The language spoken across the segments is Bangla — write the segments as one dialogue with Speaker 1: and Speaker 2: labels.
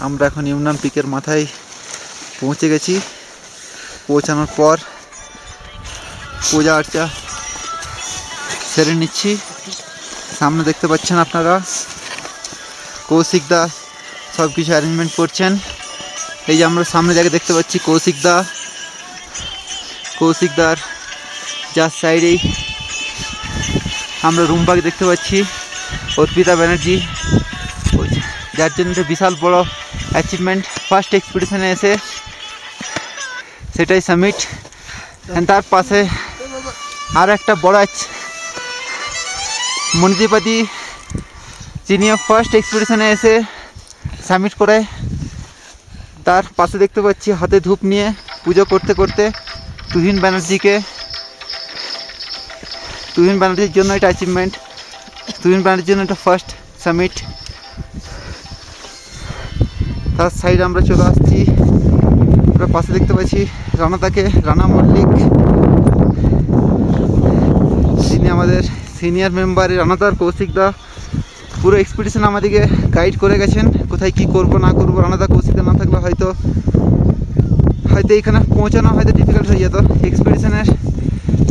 Speaker 1: আমরা এখন ইউনান পিকের মাথায় পৌঁছে গেছি। পৌঁছানোর পর পূজা আর্চা সেরে নিচ্ছি। সামনে দেখতে পাচ্ছেন আপনারা কৌশিক দা সব কিছু অ্যারেঞ্জমেন্ট করছেন। এই যে আমরা সামনে জায়গায় দেখতে পাচ্ছি কৌশিকদার যার সাইডেই আমরা রুমবাগ দেখতে পাচ্ছি, অর্পিতা ব্যানার্জি, যার জন্য বিশাল বড় অ্যাচিভমেন্ট ফার্স্ট এক্সপিডিশনে এসে সেটাই সামিট। তার পাশে আর একটা বড় মনিদিপাতি যিনিও ফার্স্ট এক্সপিডিশনে এসে সামিট করে, তার পাশে দেখতে পাচ্ছি হাতে ধূপ নিয়ে পুজো করতে করতে তুহিন ব্যানার্জির জন্য এটা অ্যাচিভমেন্ট, তুহিন ব্যানার্জির জন্য এটা ফার্স্ট সামিট। তার সাইডে আমরা চলে আসছি, আমরা পাশে দেখতে পাচ্ছি রানা মল্লিক, যিনি আমাদের সিনিয়র মেম্বার। রানাদার কৌশিকদা পুরো এক্সপিডিশন আমাদেরকে গাইড করে গেছেন, কোথায় কি করব না করবো। রানাদা কৌশিকদা না থাকলে হয়তো এইখানে পৌঁছানো হয়তো ডিফিকাল্ট হয়ে যেত। এক্সপিডিশনের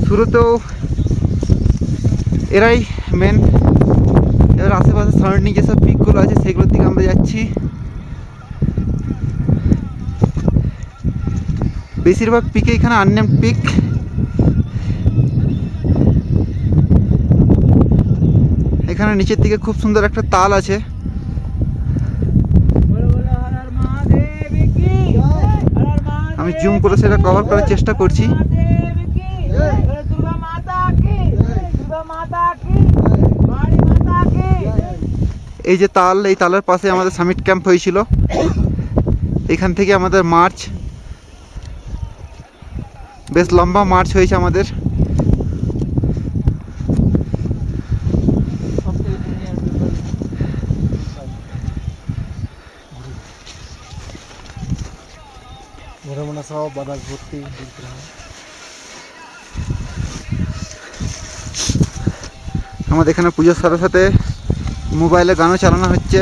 Speaker 1: শুরুতেও এরাই মেন। এবার আশেপাশে সারাউন্ডিং যেসব পিকগুলো আছে সেগুলোর দিকে আমরা যাচ্ছি। বেশিরভাগ পিকে এখানে আননেমড পিক। এখানে নিচের দিকে খুব সুন্দর একটা তাল আছে, আমি জুম করে সেটা কভার করার চেষ্টা করছি। এই যে তাল, এই তালের পাশে আমাদের সামিট ক্যাম্প হয়েছিল। এখান থেকে আমাদের মার্চ, বেশ লম্বা মার্চ হয়েছে আমাদের। আমাদের এখানে পুজোর সাথে সাথে মোবাইলে গানও চালানো হচ্ছে।